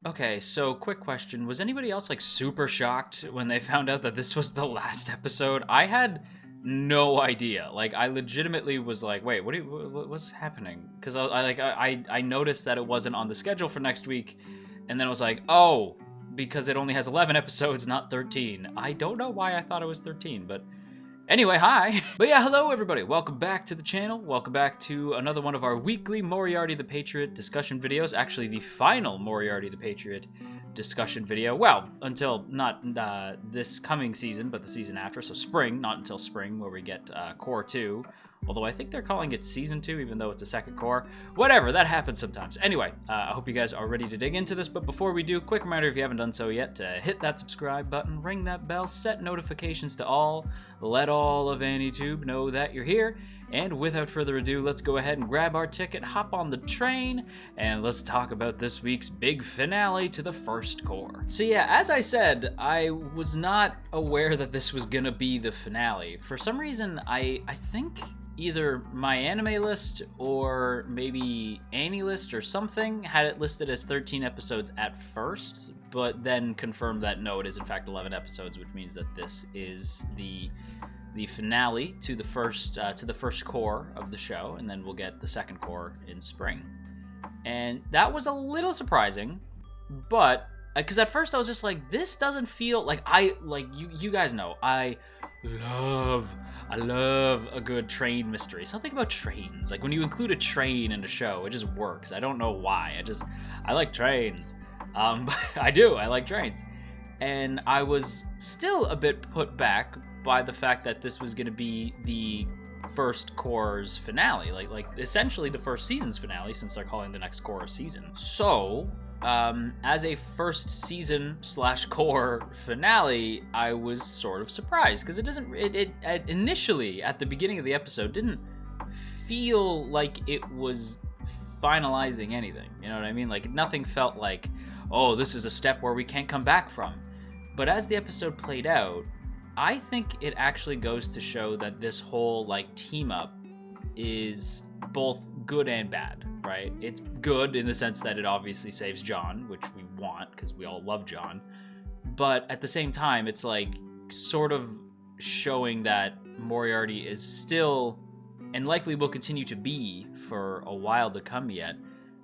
Okay, so quick question. Was anybody else like super shocked when they found out that this was the last episode? I had no idea. Like I legitimately was like, "Wait, what's happening?" Cuz I noticed that it wasn't on the schedule for next week and then I was like, "Oh, because it only has 11 episodes, not 13." I don't know why I thought it was 13, but anyway, hi. But yeah, hello everybody. Welcome back to the channel. Welcome back to another one of our weekly Moriarty the Patriot discussion videos. Actually, the final Moriarty the Patriot discussion video. Well, until not this coming season, but the season after. So spring, not until spring, where we get Core 2. Although I think they're calling it Season 2, even though it's a second core. Whatever, that happens sometimes. Anyway, I hope you guys are ready to dig into this, but before we do, quick reminder if you haven't done so yet, to hit that subscribe button, ring that bell, set notifications to all, let all of AnyTube know that you're here, and without further ado, let's go ahead and grab our ticket, hop on the train, and let's talk about this week's big finale to the first core. So yeah, as I said, I was not aware that this was gonna be the finale. For some reason, I think either my anime list or maybe AniList or something had it listed as 13 episodes at first, but then confirmed that no, it is in fact 11 episodes, which means that this is the finale to the first core of the show, and then we'll get the second core in spring. And that was a little surprising, but because at first I was just like, this doesn't feel like you guys know I love a good train mystery. Something about trains. Like when you include a train in a show, it just works. I don't know why. I like trains. I do. I like trains. And I was still a bit put back by the fact that this was going to be the first core's finale. Like essentially the first season's finale, since they're calling the next core a season. So as a first season / core finale, I was sort of surprised because it initially at the beginning of the episode didn't feel like it was finalizing anything. You know what I mean? Like nothing felt like, oh, this is a step where we can't come back from. But as the episode played out, I think it actually goes to show that this whole like team up is both good and bad. Right? It's good in the sense that it obviously saves John, which we want because we all love John. But at the same time, it's like sort of showing that Moriarty is still, and likely will continue to be for a while to come yet,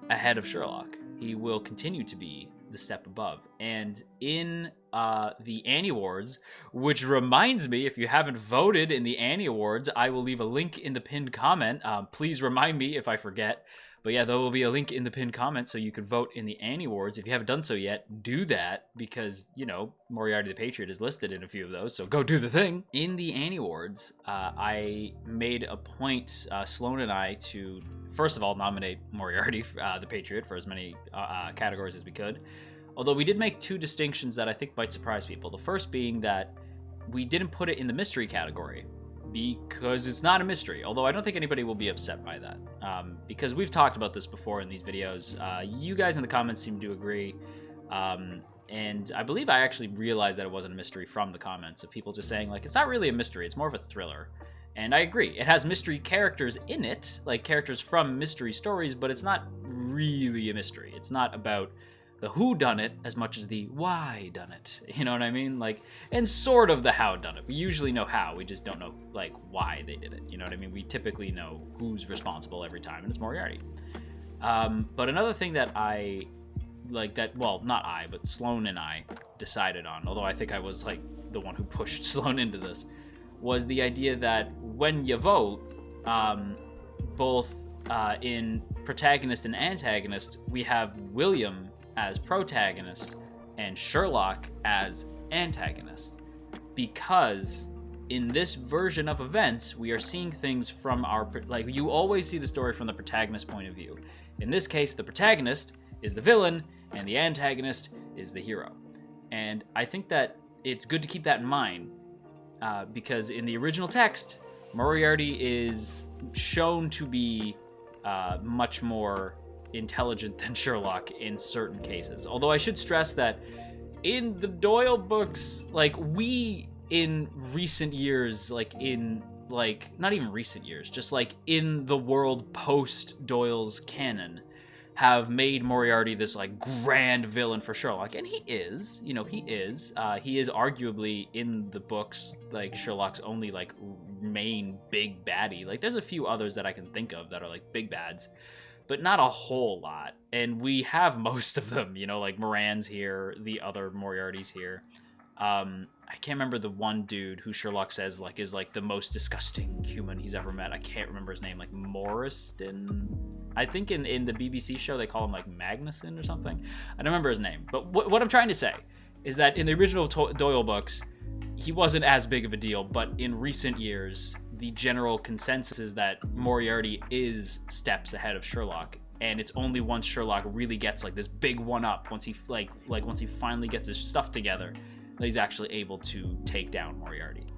ahead of Sherlock. He will continue to be the step above. And in the Annie Awards, which reminds me, if you haven't voted in the Annie Awards, I will leave a link in the pinned comment. Please remind me if I forget. But yeah, there will be a link in the pinned comment so you can vote in the Annie Awards. If you haven't done so yet, do that because, you know, Moriarty the Patriot is listed in a few of those, so go do the thing. In the Annie Awards, I made a point, Sloan and I, to, first of all, nominate Moriarty the Patriot for as many categories as we could. Although we did make two distinctions that I think might surprise people. The first being that we didn't put it in the mystery category, because it's not a mystery, although I don't think anybody will be upset by that, because we've talked about this before in these videos. You guys in the comments seem to agree, and I believe I actually realized that it wasn't a mystery from the comments of people just saying, like, it's not really a mystery, it's more of a thriller. And I agree, it has mystery characters in it, like characters from mystery stories, but it's not really a mystery. It's not about the who done it as much as the why done it. You know what I mean? Like, and sort of the how done it. We usually know how, we just don't know like why they did it. You know what I mean? We typically know who's responsible every time, and it's Moriarty. But another thing that I like that, well, not I, but Sloan and I decided on, although I think I was like the one who pushed Sloan into this, was the idea that when you vote, both in protagonist and antagonist, we have William as protagonist and Sherlock as antagonist, because in this version of events we are seeing things from our, like, you always see the story from the protagonist point of view. In this case, the protagonist is the villain and the antagonist is the hero, and I think that it's good to keep that in mind, because in the original text, Moriarty is shown to be much more intelligent than Sherlock in certain cases. Although I should stress that in the Doyle books, like, we in recent years, like in, like, not even recent years, just like in the world post Doyle's canon, have made Moriarty this like grand villain for Sherlock, and he is, he is arguably in the books like Sherlock's only like main big baddie. Like there's a few others that I can think of that are like big bads, but not a whole lot. And we have most of them, like Moran's here, the other Moriarty's here. I can't remember the one dude who Sherlock says like is like the most disgusting human he's ever met. I can't remember his name, like Morriston. I think in the BBC show they call him like Magnuson or something. I don't remember his name. But what I'm trying to say is that in the original Doyle books, he wasn't as big of a deal, but in recent years, the general consensus is that Moriarty is steps ahead of Sherlock. And it's only once Sherlock really gets like this big one-up, once he once he finally gets his stuff together, that he's actually able to take down Moriarty.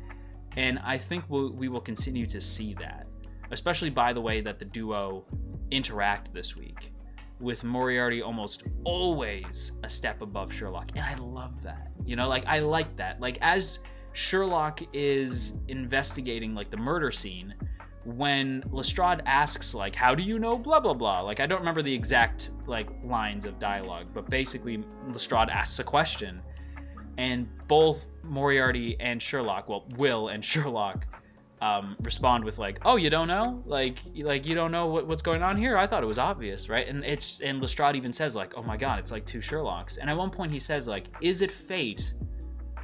And I think we will continue to see that, especially by the way that the duo interact this week, with Moriarty almost always a step above Sherlock. And I love that. I like that. Like as Sherlock is investigating like the murder scene, when Lestrade asks like, how do you know blah blah blah, like I don't remember the exact like lines of dialogue, but basically Lestrade asks a question, and both Moriarty and Sherlock, well, Will and Sherlock, respond with like, oh, you don't know? Like you don't know what's going on here? I thought it was obvious, right? And Lestrade even says like, oh my god, it's like two Sherlocks. And at one point he says like, is it fate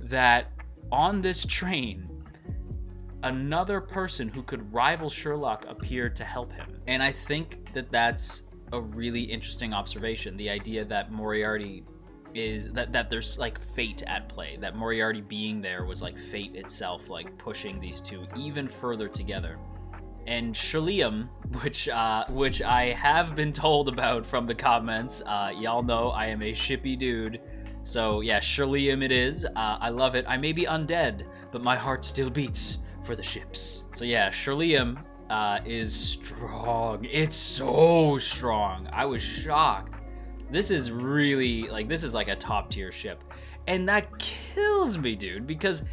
that on this train another person who could rival Sherlock appeared to help him? And I think that that's a really interesting observation. The idea that Moriarty is that there's like fate at play, that Moriarty being there was like fate itself, like pushing these two even further together. And Sherlium, which I have been told about from the comments, y'all know I am a shippy dude, so yeah, Sherlium it is. I love it. I may be undead, but my heart still beats for the ships. So yeah, Sherlium is strong. It's so strong. I was shocked. This is really, like, this is like a top tier ship. And that kills me, dude, because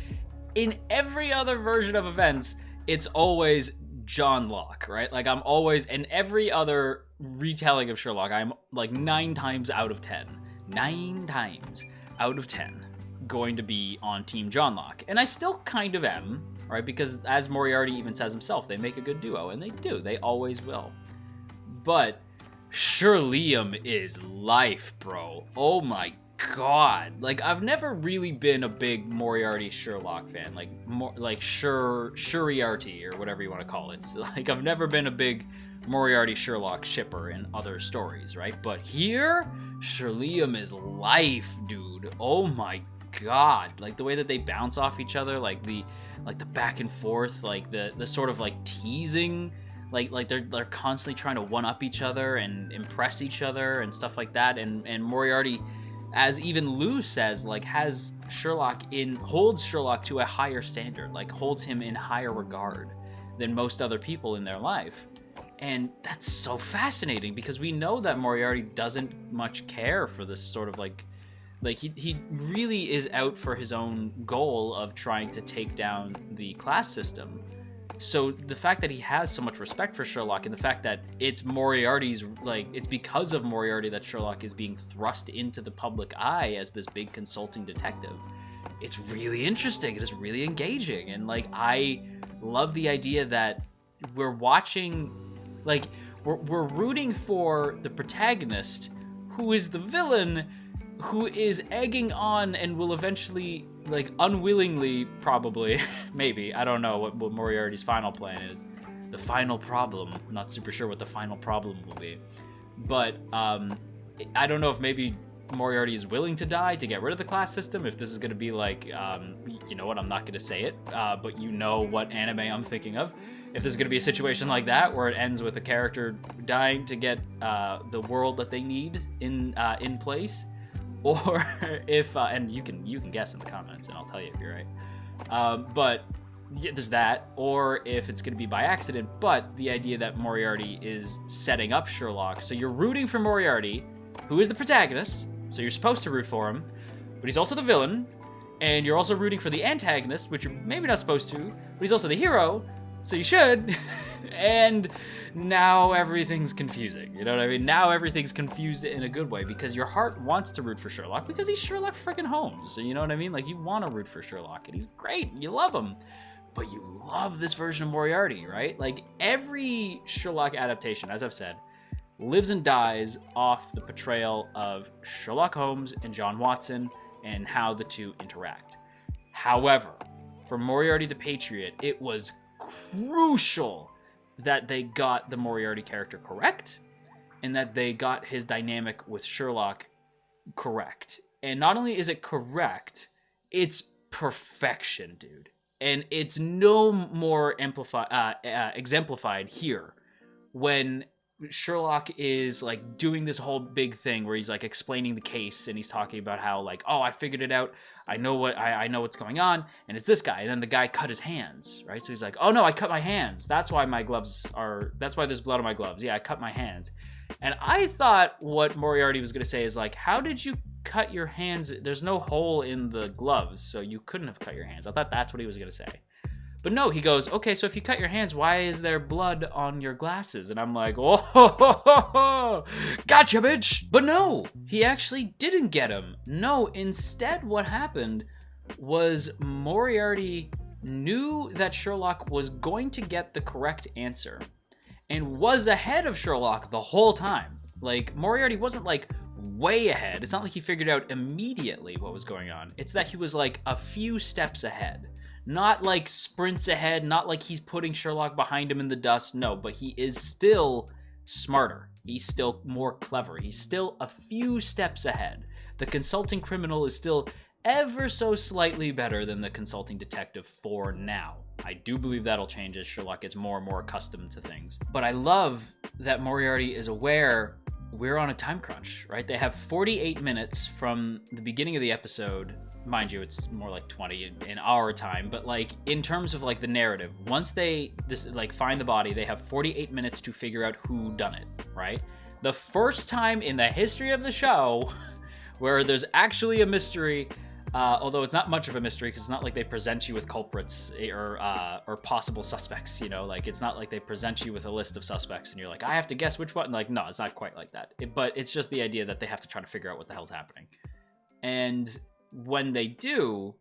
in every other version of events, it's always John Locke, right? Like, I'm always, in every other retelling of Sherlock, I'm like 9 times out of 10 going to be on Team John Locke. And I still kind of am, right? Because as Moriarty even says himself, they make a good duo, and they do. They always will. But Sherlium is life, bro. Oh my god. Like, I've never really been a big Moriarty Sherlock fan. Like, more like Shuriarty or whatever you want to call it. So, like, I've never been a big Moriarty Sherlock shipper in other stories, right? But here, Sherlium is life, dude. Oh my god. Like, the way that they bounce off each other, like the back and forth, like the sort of like teasing, like they're constantly trying to one up each other and impress each other and stuff like that. And Moriarty, as even Lou says, like holds Sherlock to a higher standard, like holds him in higher regard than most other people in their life. And that's so fascinating, because we know that Moriarty doesn't much care for this sort of like he really is out for his own goal of trying to take down the class system. So the fact that he has so much respect for Sherlock, and the fact that it's Moriarty's, like, it's because of Moriarty that Sherlock is being thrust into the public eye as this big consulting detective, it's really interesting. It is really engaging. And like, I love the idea that we're watching, like, we're rooting for the protagonist, who is the villain, who is egging on and will eventually, like, unwillingly, probably, maybe, I don't know what Moriarty's final plan is. The final problem. I'm not super sure what the final problem will be. But, I don't know if maybe Moriarty is willing to die to get rid of the class system, if this is going to be like, you know what, I'm not going to say it, but you know what anime I'm thinking of. If there's going to be a situation like that, where it ends with a character dying to get the world that they need in place, or if and you can guess in the comments and I'll tell you if you're right, but yeah, there's that. Or if it's going to be by accident, but the idea that Moriarty is setting up Sherlock, so you're rooting for Moriarty, who is the protagonist, so you're supposed to root for him, but he's also the villain, and you're also rooting for the antagonist, which you're maybe not supposed to, but he's also the hero, So you should. And now everything's confusing. You know what I mean? Now everything's confused in a good way because your heart wants to root for Sherlock because he's Sherlock freaking Holmes. So you know what I mean? Like, you want to root for Sherlock and he's great. You love him. But you love this version of Moriarty, right? Like, every Sherlock adaptation, as I've said, lives and dies off the portrayal of Sherlock Holmes and John Watson and how the two interact. However, for Moriarty the Patriot, it was crucial that they got the Moriarty character correct and that they got his dynamic with Sherlock correct. And not only is it correct, it's perfection, dude. And it's no more exemplified here when Sherlock is like doing this whole big thing where he's like explaining the case and he's talking about how like, oh, I figured it out. I know what's going on, and it's this guy. And then the guy cut his hands, right? So he's like, oh no, I cut my hands. That's why that's why there's blood on my gloves. Yeah, I cut my hands. And I thought what Moriarty was gonna say is like, how did you cut your hands? There's no hole in the gloves, so you couldn't have cut your hands. I thought that's what he was gonna say. But no, he goes, okay, so if you cut your hands, why is there blood on your glasses? And I'm like, oh, gotcha, bitch. But no, he actually didn't get him. No, instead what happened was Moriarty knew that Sherlock was going to get the correct answer and was ahead of Sherlock the whole time. Like, Moriarty wasn't like way ahead. It's not like he figured out immediately what was going on. It's that he was like a few steps ahead. Not like sprints ahead, not like he's putting Sherlock behind him in the dust, no, but he is still smarter. He's still more clever. He's still a few steps ahead. The consulting criminal is still ever so slightly better than the consulting detective for now. I do believe that'll change as Sherlock gets more and more accustomed to things. But I love that Moriarty is aware we're on a time crunch, right? They have 48 minutes from the beginning of the episode. Mind you, it's more like 20 in our time, but like in terms of like the narrative, once they just like find the body, they have 48 minutes to figure out who done it, right? The first time in the history of the show where there's actually a mystery, although it's not much of a mystery because it's not like they present you with culprits or possible suspects, you know, like it's not like they present you with a list of suspects and you're like, I have to guess which one. Like, no, it's not quite like that. But it's just the idea that they have to try to figure out what the hell's happening. And when they do,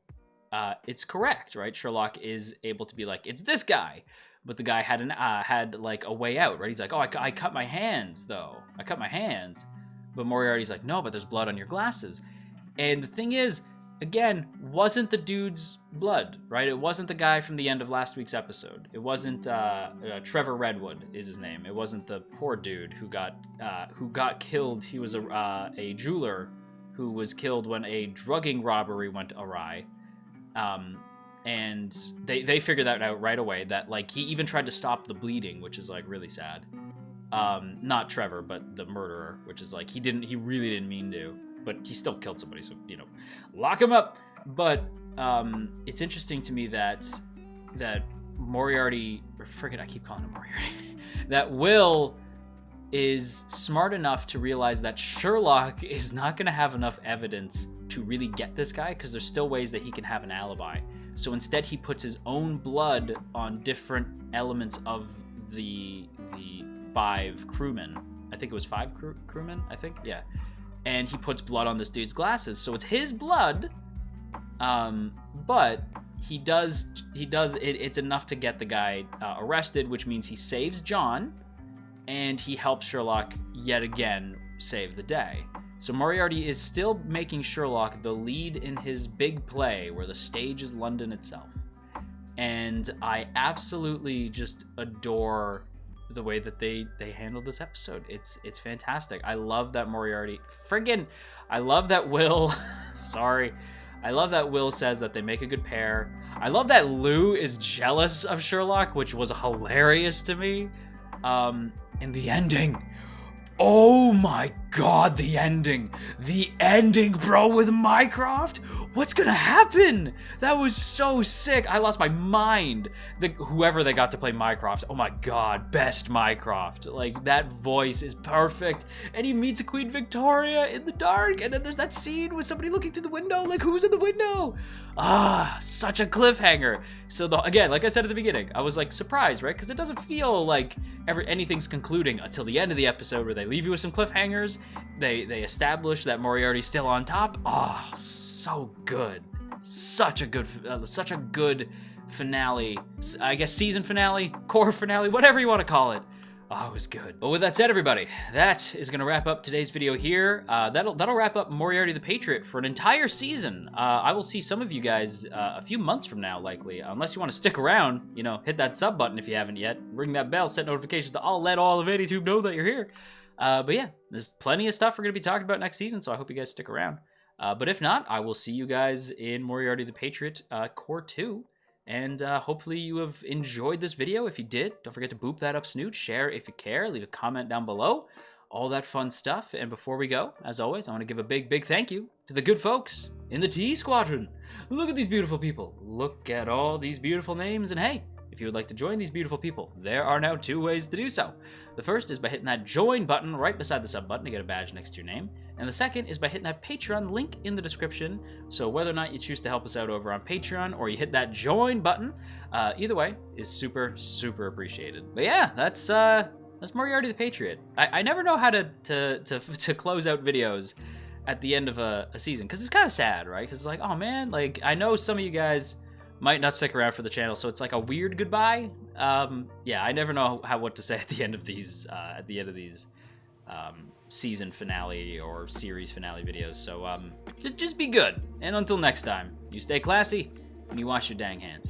it's correct, right? Sherlock is able to be like, it's this guy. But the guy had like a way out, right? He's like, oh, I cut my hands, though. I cut my hands. But Moriarty's like, no, but there's blood on your glasses. And the thing is, again, wasn't the dude's blood, right? It wasn't the guy from the end of last week's episode. It wasn't Trevor Redwood is his name. It wasn't the poor dude who got killed. He was a jeweler who was killed when a drugging robbery went awry. And they figured that out right away, that like he even tried to stop the bleeding, which is like really sad. Not Trevor, but the murderer, which is like he really didn't mean to, but he still killed somebody, so you know, lock him up. But it's interesting to me that Moriarty, or friggin', I keep calling him Moriarty, that Will is smart enough to realize that Sherlock is not going to have enough evidence to really get this guy because there's still ways that he can have an alibi. So instead he puts his own blood on different elements of the 5 crewmen. I think it was 5 crewmen, I think, yeah. And he puts blood on this dude's glasses. So it's his blood, but he does it's enough to get the guy arrested, which means he saves John, and he helps Sherlock yet again save the day. So Moriarty is still making Sherlock the lead in his big play where the stage is London itself. And I absolutely just adore the way that they handled this episode. It's fantastic. I love that Moriarty I love that Will sorry. I love that Will says that they make a good pair. I love that Lou is jealous of Sherlock, which was hilarious to me. And the ending. Oh my god, the ending, bro, with Mycroft. what's gonna happen? That was so sick. I lost my mind. Whoever they got to play Mycroft, oh my god, best Mycroft. Like, that voice is perfect. And he meets Queen Victoria in the dark, and then there's that scene with somebody looking through the window, like, who's in the window? Ah, such a cliffhanger. So again, like I said at the beginning, I was like surprised, right? Because it doesn't feel like anything's concluding until the end of the episode, where they leave you with some cliffhangers. They establish that Moriarty's still on top. Oh, so good. Such a good finale. I guess season finale, core finale, whatever you want to call it. Oh, it was good. But with that said, everybody, that is going to wrap up today's video here. That'll wrap up Moriarty the Patriot for an entire season. I will see some of you guys a few months from now, likely. Unless you want to stick around, you know, hit that sub button if you haven't yet. Ring that bell, set notifications to let all of AnyTube know that you're here. But yeah, there's plenty of stuff we're going to be talking about next season, so I hope you guys stick around. But if not, I will see you guys in Moriarty the Patriot Core 2. And hopefully you have enjoyed this video. If you did, don't forget to boop that up snoot, share if you care, leave a comment down below, all that fun stuff. And before we go, as always, I want to give a big thank you to the good folks in the T Squadron. Look at these beautiful people. Look at all these beautiful names. And hey, if you would like to join these beautiful people, there are now 2 ways to do so. The first is by hitting that join button right beside the sub button to get a badge next to your name. And the second is by hitting that Patreon link in the description. So whether or not you choose to help us out over on Patreon or you hit that join button, either way is super appreciated. But yeah, that's Moriarty the Patriot. I never know how to close out videos at the end of a season, because it's kind of sad, right? Because it's like, oh man, like I know some of you guys might not stick around for the channel, so it's like a weird goodbye. Yeah, I never know what to say at the end of these season finale or series finale videos. So just be good, and until next time, you stay classy and you wash your dang hands.